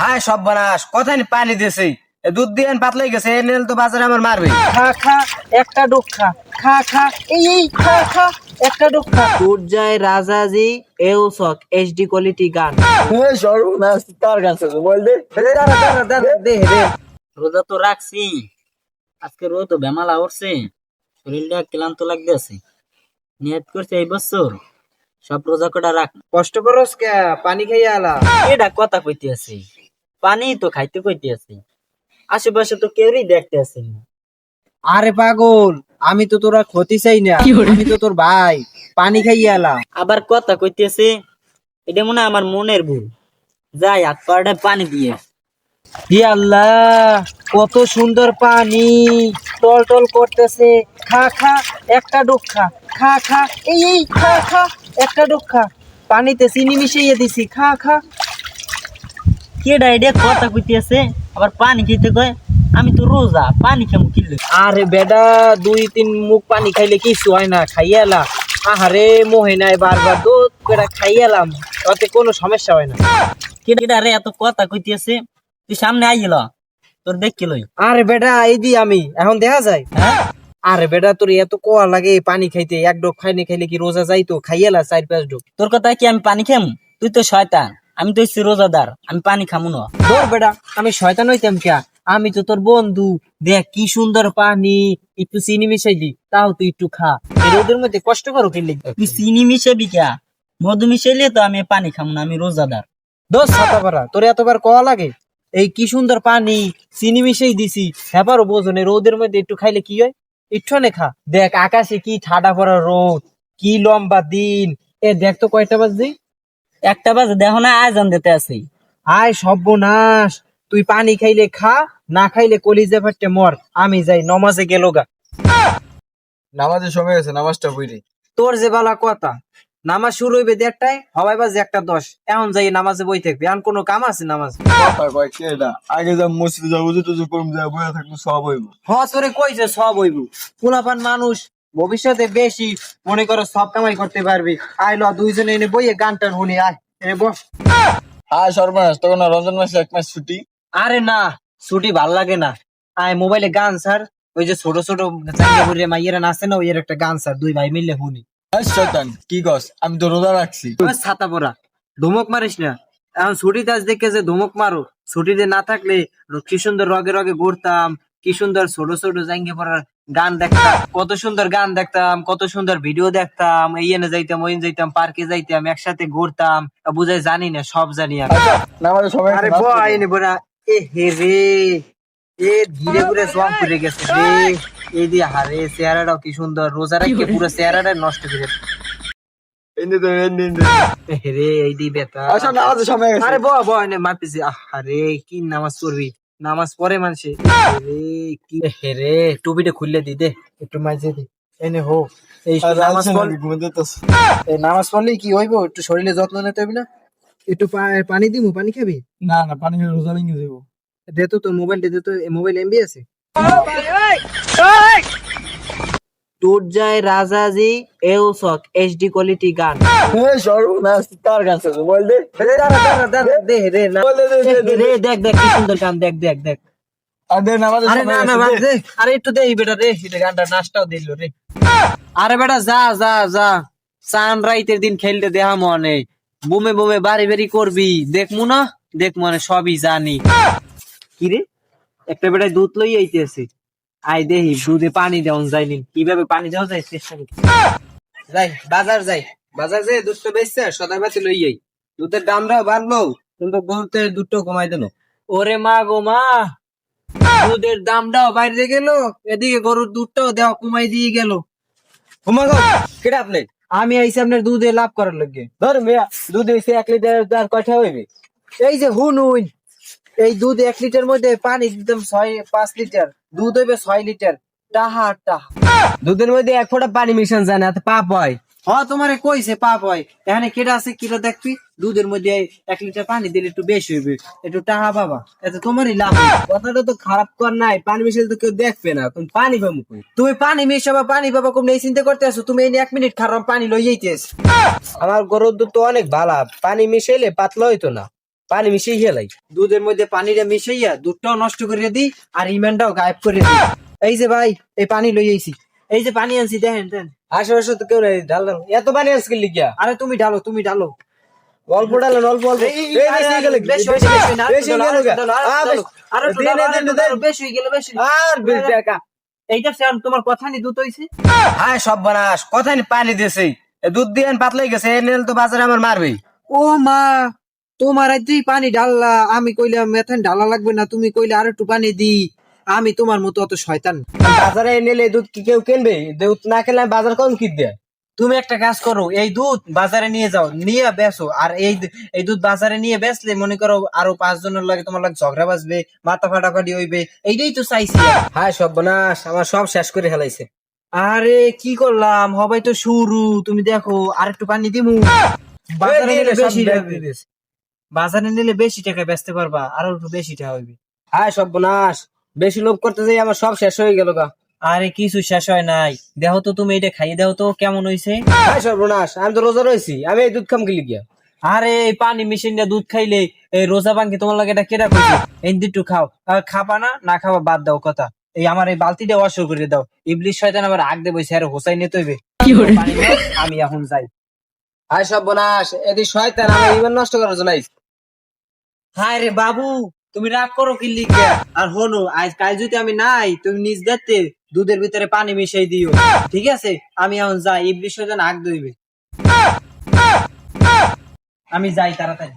হ্যাঁ সব বানাস কথা নি পানি দিয়েছে দুধ দিয়ে পাতলাই গেছে তো বাজারে আমার মারবে খা খা একটা ডুব খা খা খা এই খা খা একটা ডুব খা সূর্যায় রাজাজি এউসক এইচডি কোয়ালিটি গান সর্বনাশ তার কাছে বল দে দে রে রোজা তো রাখছি, আজকে রোদ তো বেমালা উঠছে, শরীরটা ক্লান্ত লাগতেছে। নিয়ত করছি এই বছর সব রোজা কটা রাখ। কষ্ট করস কে পানি খাইয়া আলা এটা কথা কইতে আছি, পানি তো খাইতে কইতে আছি, আশেপাশে তো কেউই দেখতে আসে না। আরে পাগল আমি তো তোরা ক্ষতি চাই না, আমি তো তোর ভাই, পানি খাইয়া আলা। আবার কথা কইতেছে, এটা মনে হয় আমার মনের ভুল। যাই হাত পাড়াটা পানি দিয়ে। হি আল্লাহ কত সুন্দর পানি টল টল করতেছে। খা খা একটা ডুব খা খা খা এই খা খা একটা ডুব খা পানিতে চিনি মিশিয়ে দিছি খা খা। কেডা এটা কথা কইতেছে আবার পানি খেতে কয়, আমি তো রোজা পানি খামু কিনলে। আরে বেডা দুই তিন মুখ পানি খাইলে কিছু হয় না, খাইয়া এলা। আহারে মোহে নাই বারবার দুধ করে খাইয়ালাম, তাতে কোনো সমস্যা হয় না। কেডা রে এত কথা কইতেছে, তুই সামনে আইল তোর দেখকে লই। আরে বেডা এই দি আমি এখন দেখা যায়। হ্যাঁ আরে বেডা তোর এত কোয়া লাগে পানি খাইতে, এক ডোক খাইনি খাইলে কি রোজা যাইতো? খাইয়ালা 4-5 ডোক। তোর কথা কি আমি পানি খামু? তুই তো শয়তান, আমি তো হচ্ছি রোজাদার, আমি পানি খামু না। তোর বেডা আমি শয়তান হইতাম কে? আমি তো তোর বন্ধু। দেখ কি সুন্দর পানি, একটু চিনি মিশাইলি তাও তুই একটু খা। এই রোদের মধ্যে কষ্ট করো কিনলে তুই চিনি মিশাবি কে? মধু মিশাইলে তো আমি পানি খামু না, আমি রোজাদার। দোষ ছাতাপাড়া তোর এতবার কোয়া লাগে? এই কি সুন্দর পানি চিনি মিশাই দিছি, হ্যাপারও বোঝো না রোদের মধ্যে একটু খাইলে কি হয়? একটু নে খা। দেখ আকাশে কি ঠাডা পড়া রোদ, কি লম্বা দিন। এ দেখ তো কয়টা বাজে? একটা বাজে দেখো না, আয়োজন দিতে আছি। আয় সর্বনাশ, তুই পানি খাইলে খা, না খাইলে কলিজা ফাটে মর। আমি যাই নমাজে গেল গা। নামাজের সময় আছে নামাজটা পড়ি তোর যে বালা কথা, নামাজ শুরু হইবে 1:30, হওয়াই বাজে 1:10। এখন যাই নামাজে বই থাকবি, এখন কোনো কাম আছে নামাজ? কথা কয় কেডা আগে যা মসজিদে যাবো তো করম যা বইয়া থাকবো সব হইব হ তোরে কইছে সব হইব। পোলাপান মানুষ ভবিষ্যতে বেশি মনে করো সব কামাই করতে পারবি। আইলো দুইজনে এনে বইয়ে গান টান শুনি। আয় এনে বস। হ্যাঁ সর্বনাশ তখন রমজান মাসে 1 মাস ছুটি আরে না, ছুটি ভাল লাগে না। আয় মোবাইলে গান স্যার, ওই যে ছোট ছোট জায়গা করে মাইয়েরা নাচে না, ওই এর একটা গান স্যার, দুই ভাই মিললে শুনি। শয়তান কি গস আমি তো রোজা রাখছি ছাতা পরা ধমক মারিস না। এখন ছুটিতে আজ দেখে যে ধমক মারো, ছুটিতে না থাকলে কি সুন্দর রগে রগে ঘুরতাম, কি সুন্দর ছোট ছোট জাঙ্গে পড়ার গান দেখতাম, কত সুন্দর গান দেখতাম, কত সুন্দর ভিডিও দেখতাম। এই এনে যাইতাম, ওই যাইতাম, পার্কে যাইতাম, একসাথে ঘুরতাম। বুঝাই জানি না, সব জানি আমি। নামাজের সময় আরে বয় নে বড়া। এ হে রে, এ ধীরে ধীরে জং করে গেছে রে। এই দিয়ে হারে চেহারাটাও কি সুন্দর, রোজা রাখকে পুরো চেহারাটা নষ্ট করে। রে এই দি বেটা। আচ্ছা নামাজের সময় গেছে আরে বয় নে মারতেছি। আরে কি নামাজ পড়বি? নামাজ পড়ে মানুষে। রে কি রে, টুপিটা খুললে দি দে, একটু মাঝে দি। এনে হো এই নামাজ পড়, এই নামাজ পড়লে কি হইব? একটু শরীরে যত্ন নিতে হবে না? একটু পানি দিমু, পানি খাবি? না না পানি খেলে রোজা ভেঙে যাবো দে তো তোর মোবাইল, দে তো। মোবাইল এমবি আছে? সূর্যায় রাজাজি এউসক এইচডি কোয়ালিটি গান। সর্বনাশ তার কাছে বল দে দে রে না রে, দেখ দেখ কি সুন্দর গান, দেখ দেখ দেখ। আরে নামাজের আরে না সময় না গেছে বাদ দে। আরে একটু দে বেটা রে, এটা গানটা নাচটাও দিল রে। আরে বেটা যা যা যা, সানরাইজের দিন খেলতে দেহা মনে বুমে বুমে বাড়ি বাড়ি করবি, দেখমু না? দেখ মনে সবই জানি। কি রে, একটা বেটায় দুধ লই আইতেছে। আই দেহি দুধে পানি দেওয়া যায়নি, কিভাবে পানি দেওয়া যায় চেষ্টা করি। যাই বাজার যাই, বাজার যাই দুধটা বেচছে সদাই বাতি লই যাই। দুধের দামটাও বাড়লো, কিন্তু দুধের দুধটাও কমাই দিল। ওরে মা গো মা, দুধের দামটাও বাইরে গেল, এদিকে গরুর দুধটাও দেওয়া কমাই দিয়ে গেল। কেডা আপনি আমি আইসি আপনার দুধে লাভ করার লাগে। ধর মিয়া দুধ এসে 1 লিটার কয়টা হইবে এই যে হুনুন, এই দুধ 1 লিটার মধ্যে পানি দিতাম 5 লিটার, দুধ হইবে 6 লিটার। টাহা টাহা দুধের মধ্যে 1 ফোঁটা পানি মিশান যায় না, পাপ হয়। তোমারে কইছে পাপ হয়, এখানে কেটা আছে কিটা দেখবি, দুধের মধ্যে 1 লিটার পানি দিলে একটু বেশি হইবে, একটু টাকা পাবা, এতে তোমারই লাভ হইবে। কথাটা তো খারাপ কর নাই, পানি মিশাইলে তো কেউ দেখবে না, তুমি পানি পাবো কই? তুমি পানি মিশাবা, পানি পাবা কম এই চিন্তা করতে আসো, তুমি এই 1 মিনিট খারাপ পানি লই যাইতেছ। আমার গরুর দুধ তো অনেক ভালো, পানি মিশাইলে পাতলা হইতো না, পানি মিশিয়ে গেলাই। দুধের মধ্যে পানিটা মিশাইয়া দুধটাও নষ্ট করে দিই আর ইমানটাও গায়েব করে দিই। এই যে ভাই, এই পানি লই আইছি, এই যে পানি আনছি, দেখেন দেন। আশেপাশে তো কেউ নেই, ঢাললাম এত পানি আজকে লিখিয়া। আরে তুমি ঢালো, তুমি ঢালো। অল্প ঢালেন, অল্প অল্প। এই, এই আরে, বেশি হয়ে গেলে, বেশি বেশি হয়ে গেছে, না, বেশি হয়ে গেল গা। ঢালো, আরে একটু দেন, ঢালো, দেন, আরে একটু দেন। ঢালো, বেশি হয়ে গেল, বেশি। আর বেশি টাকা। এইটা স্যার তোমার কথা নি দুধ হইছে। হ্যাঁ সব বানাস, কথাই নি পানি দিয়েছে, দুধ দিয়ে পাতলাই গেছে, এ নিলে তো বাজারে আমার মারবেই। ও মা, তোমার তুই পানি ঢাললা, আমি কইলাম মেথান ঢালা লাগবে না, তুমি কইলে আর একটু পানি দি। আমি তোমার মতো অত শয়তান। বাজারে নিলে দুধ কি কেউ কিনবে? দুধ না খেলে আমি বাজার কম কি দেয়? তুমি একটা কাজ করো, এই দুধ বাজারে নিয়ে যাও, নিয়ে বেচো। আর এই দুধ বাজারে নিয়ে বেচলে মনে করো আরো 5 জনের লাগে তোমার লাগে ঝগড়া বাজবে, মাথা ফাটাফাটি হইবে, এইটাই তো চাইছি। হ্যাঁ সব বানাস, আমার সব শেষ করে ফেলাইছে। আরে কি করলাম, হবাই তো শুরু, তুমি দেখো আর একটু পানি দিমু। বাজারে নিলে বেশি যাবে, বাজারে নিলে বেশি টাকা বেচতে পারবা, আরো একটু বেশি টাকা হইবে। হ্যাঁ সব বানাস, বেশি লোভ করতে যাই আমার সব শেষ হয়ে গেল গা। আরে কিছু শেষ হয় নাই, দেখো তো তুমি এটা খাইয়ে দাও তো কেমন হইছে। হ্যাঁ সর্বনাশ, আমি তো রোজা রয়েছি, আমি এই দুধ খাম গেলি গিয়া। আরে এই পানি মেশিন দিয়ে দুধ খাইলে এই রোজা ভাঙ্গে, তোমার লাগে এটা কেটা কইছে? এই একটু খাও, আর খাবা না, না খাবা বাদ দাও কথা। এই আমার এই বালতিটা ওয়াশ করে দাও, ইবলিশ শয়তান আবার আগ দেবো, স্যার হোসাই নিতে হইবে। পানি দাও, আমি এখন যাই। হ্যাঁ সব বানাস, এদি শয়তান আমার ইমান নষ্ট করার জন্য আইছে। হায় রে বাবু, তুমি রাগ করো কি লিখে? আর হনো, আজ কাল যদি আমি নাই, তুমি নিজ দেখতে দুধের ভিতরে পানি মিশাই দিও, ঠিক আছে? আমি এখন যাই, ইবলিশ শয়তান আগ দইবে। আমি যাই তাড়াতাড়ি।